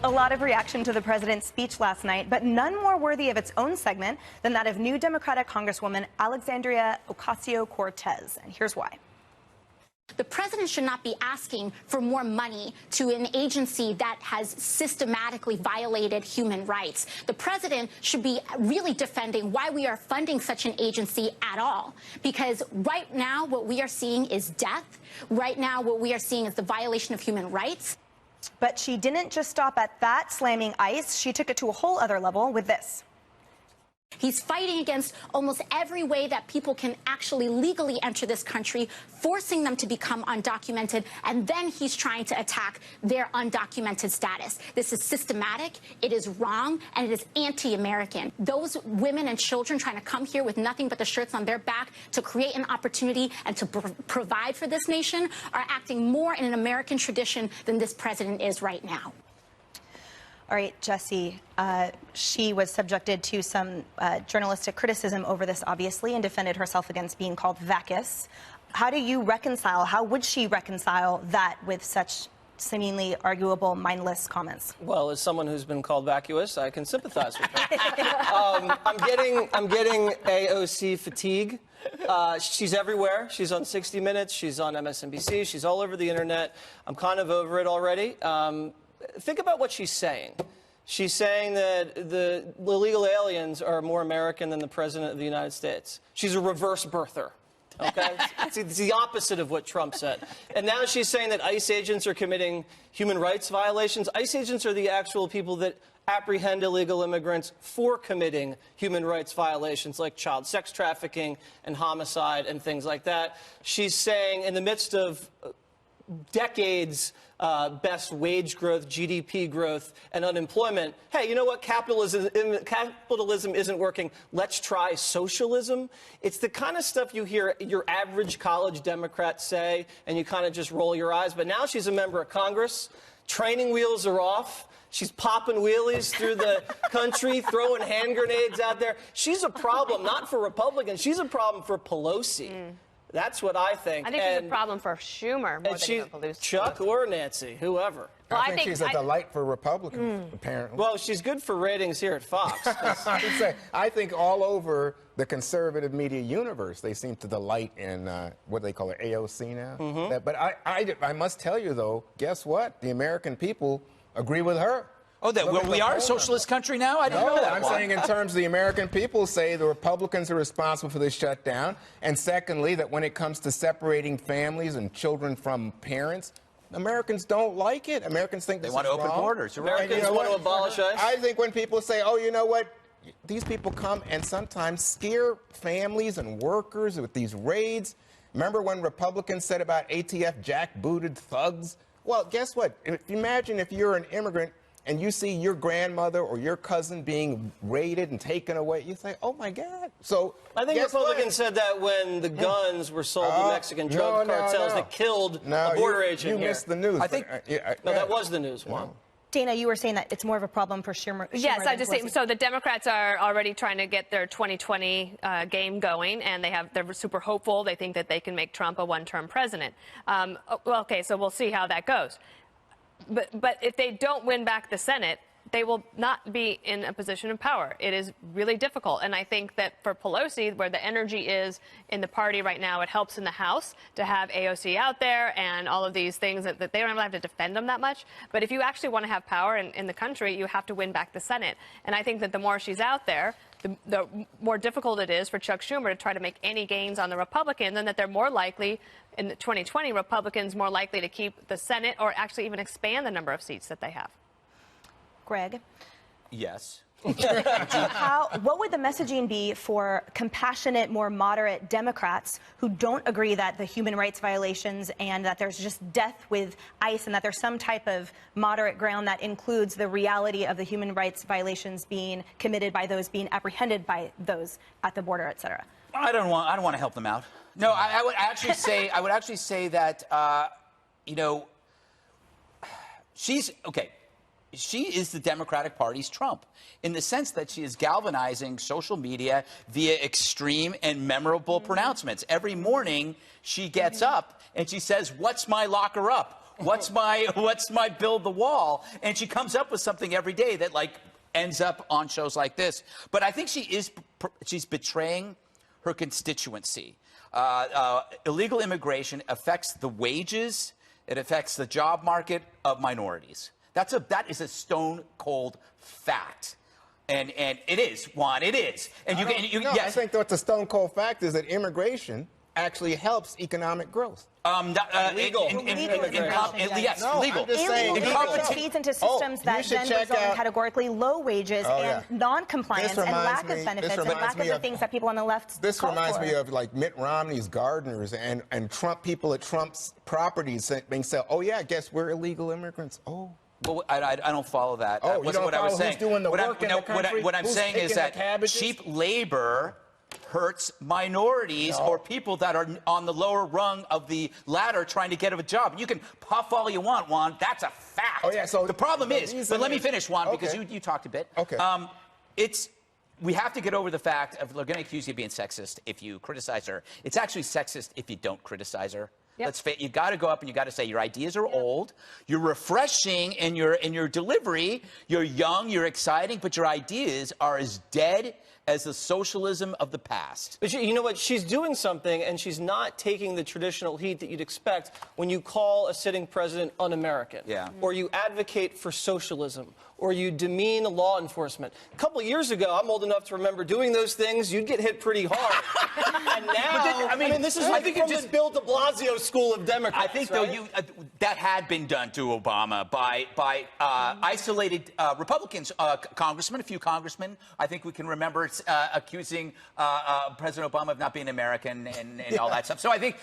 A lot of reaction to the president's speech last night, but none more worthy of its own segment than that of new Democratic Congresswoman Alexandria Ocasio-Cortez. And here's why. The president should not be asking for more money to an agency that has systematically violated human rights. The president should be really defending why we are funding such an agency at all. Because right now, what we are seeing is death. Right now, what we are seeing is the violation of human rights. But she didn't just stop at that, slamming ICE. She took it to a whole other level with this. He's fighting against almost every way that people can actually legally enter this country, forcing them to become undocumented, and then he's trying to attack their undocumented status. This is systematic, it is wrong, and it is anti-American. Those women and children trying to come here with nothing but the shirts on their back to create an opportunity and to provide for this nation are acting more in an American tradition than this president is right now. All right, Jesse, she was subjected to some journalistic criticism over this, obviously, and defended herself against being called vacuous. How do you reconcile, how would she reconcile that with such seemingly arguable, mindless comments? Well, as someone who's been called vacuous, I can sympathize with her. I'm getting AOC fatigue. She's everywhere. She's on 60 Minutes. She's on MSNBC. She's all over the internet. I'm kind of over it already. Think about what she's saying. She's saying that the illegal aliens are more American than the president of the United States. She's a reverse birther. Okay? It's the opposite of what Trump said. And now she's saying that ICE agents are committing human rights violations. ICE agents are the actual people that apprehend illegal immigrants for committing human rights violations like child sex trafficking and homicide and things like that. She's saying in the midst of decades best wage growth, GDP growth, and unemployment. Hey, you know what? Capitalism isn't working. Let's try socialism. It's the kind of stuff you hear your average college Democrat say, and you kind of just roll your eyes. But now she's a member of Congress. Training wheels are off. She's popping wheelies through the country, throwing hand grenades out there. She's a problem, not for Republicans. She's a problem for Pelosi. That's what I think. I think she's a problem for Schumer more than for Pelosi. Chuck or Nancy, whoever. Well, I think she's a delight for Republicans, apparently. Well, she's good for ratings here at Fox. I think all over the conservative media universe, they seem to delight in what they call it, AOC now. But I must tell you, though, guess what? The American people agree with her. Oh, we are a socialist country now? I didn't know that. I'm saying in terms of the American people say the Republicans are responsible for this shutdown. And secondly, that when it comes to separating families and children from parents, Americans don't like it. Americans think they want to open borders. Americans want to abolish ICE. I think when people say, oh, you know what? These people come and sometimes scare families and workers with these raids. Remember when Republicans said about ATF jackbooted thugs? Well, guess what? Imagine if you're an immigrant and you see your grandmother or your cousin being raided and taken away, you think, oh, my God. So I think Republicans said that when the guns were sold to Mexican drug cartels that killed a border agent You missed the news. I think, no, that was the news one. Dana, you were saying that it's more of a problem for Schumer. Yes, I just say so. The Democrats are already trying to get their 2020 game going, and they're super hopeful. They think that they can make Trump a one-term president. Well, okay, so we'll see how that goes. But if they don't win back the Senate, they will not be in a position of power. It is really difficult. And I think that for Pelosi, where the energy is in the party right now, it helps in the House to have AOC out there and all of these things that they don't have to defend them that much. But if you actually want to have power in the country, you have to win back the Senate. And I think that the more she's out there, the more difficult it is for Chuck Schumer to try to make any gains on the Republicans, and that they're more likely, in 2020, Republicans more likely to keep the Senate or actually even expand the number of seats that they have. Greg? Yes. What would the messaging be for compassionate, more moderate Democrats who don't agree that the human rights violations and that there's just death with ICE and that there's some type of moderate ground that includes the reality of the human rights violations being committed by those being apprehended by those at the border, et cetera? I don't want to help them out. No, I would actually say that you know, she's okay. She is the Democratic Party's Trump in the sense that she is galvanizing social media via extreme and memorable pronouncements. Every morning she gets up and she says, "What's my locker up? What's my build the wall? And she comes up with something every day that like ends up on shows like this. But I think she's betraying her constituency. Illegal immigration affects the wages. It affects the job market of minorities. That is a stone cold fact. And it is, Juan, it is. And yes. I think what's a stone cold fact is that immigration actually helps economic growth. Legal. Yes, no, legal. It feeds into systems that then result in categorically low wages and non-compliance and lack of benefits and lack of the things that people on the left This call reminds for. me of like Mitt Romney's gardeners and Trump people at Trump's properties being said, oh yeah, I guess we're illegal immigrants. Oh. Well, I don't follow that. Oh, That wasn't what I was saying. Who's doing the work in the country? What I'm saying is that cheap labor hurts minorities or people that are on the lower rung of the ladder trying to get a job. You can puff all you want, Juan. That's a fact. Oh, yeah, so the problem is, but let me finish, Juan, because you talked a bit. Okay. We have to get over the fact of they're going to accuse you of being sexist if you criticize her. It's actually sexist if you don't criticize her. Yep. You got to go up and you got to say your ideas are old, you're refreshing in your delivery, you're young, you're exciting, but your ideas are as dead as the socialism of the past. But you know what? She's doing something, and she's not taking the traditional heat that you'd expect when you call a sitting president un-American. Yeah. Or you advocate for socialism, or you demean law enforcement. A couple of years ago, I'm old enough to remember doing those things. You'd get hit pretty hard. And now, I mean, this is like from the Bill de Blasio school of Democrats. I think, right? though, that had been done to Obama by isolated Republicans, congressmen, a few congressmen. I think we can remember accusing President Obama of not being American and all that stuff. So I think.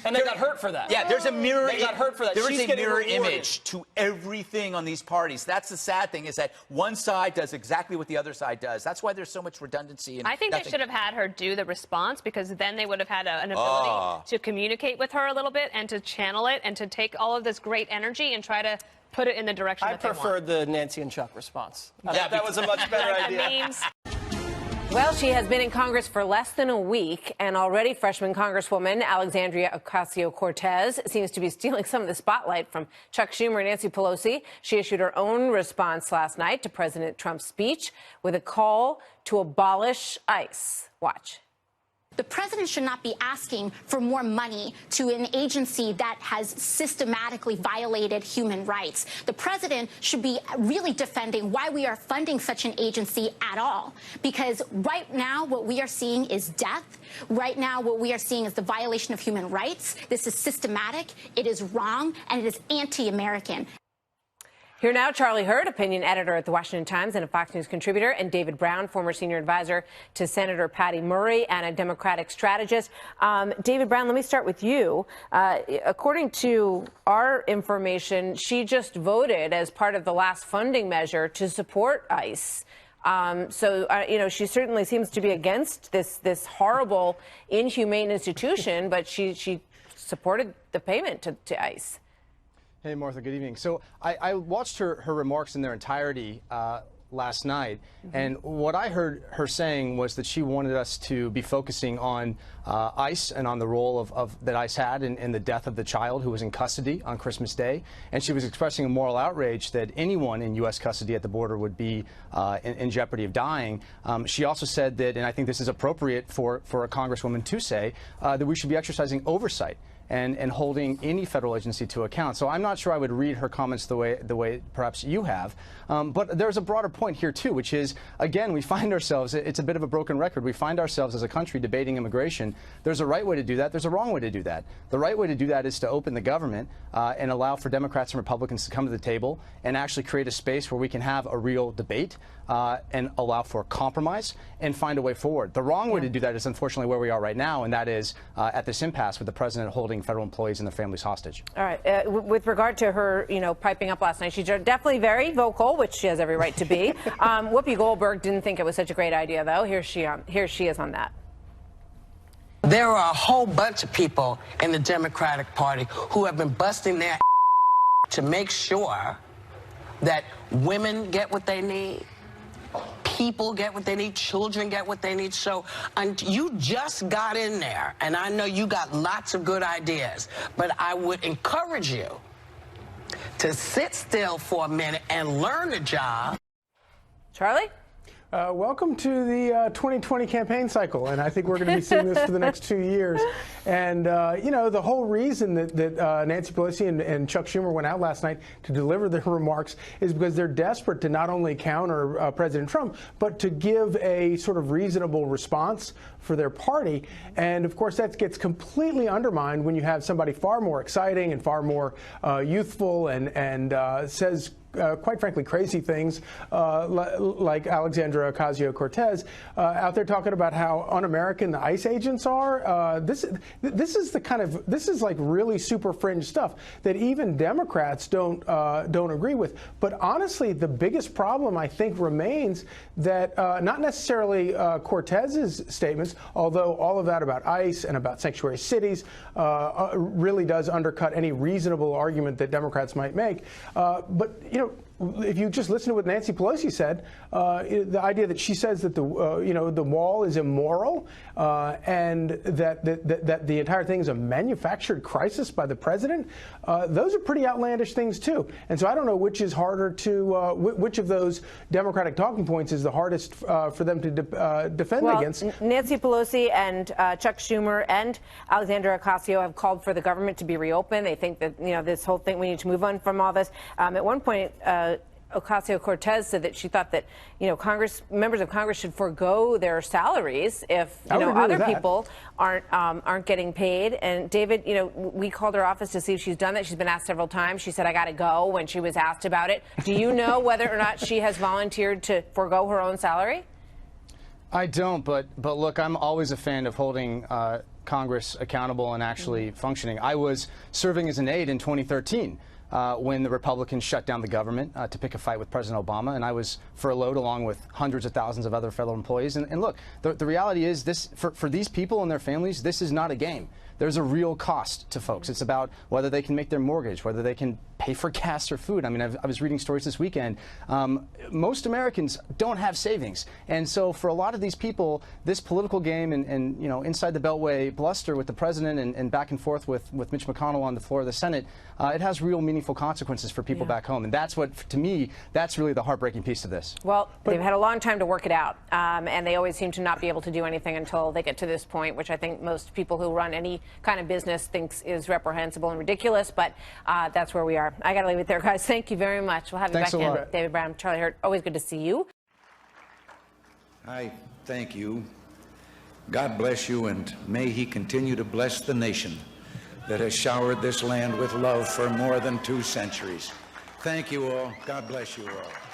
And they got hurt for that. Yeah, there's a mirror. They got hurt for that. There is She's a mirror getting rewarded. image to everything on these parties. That's the sad thing, is that one side does exactly what the other side does. That's why there's so much redundancy. And I think they should have had her do the response, because then they would have had an ability to communicate with her a little bit and to channel it and to take all of this great energy and try to put it in the direction that they want. I preferred the Nancy and Chuck response. That was a much better idea. Well, she has been in Congress for less than a week, and already freshman Congresswoman Alexandria Ocasio-Cortez seems to be stealing some of the spotlight from Chuck Schumer and Nancy Pelosi. She issued her own response last night to President Trump's speech with a call to abolish ICE. Watch. The president should not be asking for more money to an agency that has systematically violated human rights. The president should be really defending why we are funding such an agency at all. Because right now, what we are seeing is death. Right now, what we are seeing is the violation of human rights. This is systematic, it is wrong, and it is anti-American. Here now, Charlie Hurd, opinion editor at The Washington Times and a Fox News contributor, and David Brown, former senior advisor to Senator Patty Murray and a Democratic strategist. David Brown, let me start with you. According to our information, she just voted as part of the last funding measure to support ICE. You know, she certainly seems to be against this horrible, inhumane institution, but she supported the payment to ICE. Hey, Martha, good evening. So I watched her remarks in their entirety last night, and what I heard her saying was that she wanted us to be focusing on ICE and on the role that ICE had in the death of the child who was in custody on Christmas Day, and she was expressing a moral outrage that anyone in U.S. custody at the border would be in jeopardy of dying. She also said that, and I think this is appropriate for a congresswoman to say, that we should be exercising oversight and holding any federal agency to account. So I'm not sure I would read her comments the way perhaps you have. But there's a broader point here, too, which is, again, we find ourselves, it's a bit of a broken record. We find ourselves as a country debating immigration. There's a right way to do that. There's a wrong way to do that. The right way to do that is to open the government and allow for Democrats and Republicans to come to the table and actually create a space where we can have a real debate and allow for compromise and find a way forward. The wrong way to do that is unfortunately where we are right now, and that is at this impasse with the president holding federal employees and their families hostage. All right. With regard to her, piping up last night, she's definitely very vocal, which she has every right to be. Whoopi Goldberg didn't think it was such a great idea, though. Here she is on that. There are a whole bunch of people in the Democratic Party who have been busting their to make sure that women get what they need, people get what they need, children get what they need. So you just got in there, and I know you got lots of good ideas, but I would encourage you to sit still for a minute and learn the job. Charlie? Welcome to the 2020 campaign cycle, and I think we're going to be seeing this for the next 2 years. And, you know, the whole reason that Nancy Pelosi and Chuck Schumer went out last night to deliver their remarks is because they're desperate to not only counter President Trump, but to give a sort of reasonable response for their party. And, of course, that gets completely undermined when you have somebody far more exciting and far more youthful and says quite frankly, crazy things like Alexandria Ocasio-Cortez out there talking about how un-American the ICE agents are. This is like really super fringe stuff that even Democrats don't agree with. But honestly, the biggest problem I think remains that not necessarily Cortez's statements, although all of that about ICE and about sanctuary cities really does undercut any reasonable argument that Democrats might make. But you know, if you just listen to what Nancy Pelosi said, the idea that she says that the wall is immoral and that the entire thing is a manufactured crisis by the president, those are pretty outlandish things too. And so I don't know which is harder to which of those Democratic talking points is the hardest for them to defend against. Nancy Pelosi and Chuck Schumer and Alexandria Ocasio have called for the government to be reopened. They think that this whole thing, we need to move on from all this. At one point, Ocasio-Cortez said that she thought that members of Congress should forego their salaries if other people aren't getting paid. And David, we called her office to see if she's done that. She's been asked several times. She said, "I got to go," when she was asked about it. Do you know whether or not she has volunteered to forego her own salary? I don't, but look, I'm always a fan of holding Congress accountable and actually functioning. I was serving as an aide in 2013. When the Republicans shut down the government to pick a fight with President Obama, and I was furloughed along with hundreds of thousands of other federal employees. And look, the reality is this, for these people and their families, this is not a game. There's a real cost to folks. It's about whether they can make their mortgage, whether they can pay for gas or food. I mean, I was reading stories this weekend. Most Americans don't have savings. And so for a lot of these people, this political game and inside the Beltway bluster with the president and back and forth with Mitch McConnell on the floor of the Senate, it has real meaningful consequences for people back home. And that's what, to me, that's really the heartbreaking piece of this. Well, they've had a long time to work it out. And they always seem to not be able to do anything until they get to this point, which I think most people who run any kind of business thinks is reprehensible and ridiculous. But that's where we are. I got to leave it there, guys. Thank you very much. We'll have you back in. David Brown, Charlie Hurt, always good to see you. I thank you. God bless you, and may he continue to bless the nation that has showered this land with love for more than 2 centuries. Thank you all. God bless you all.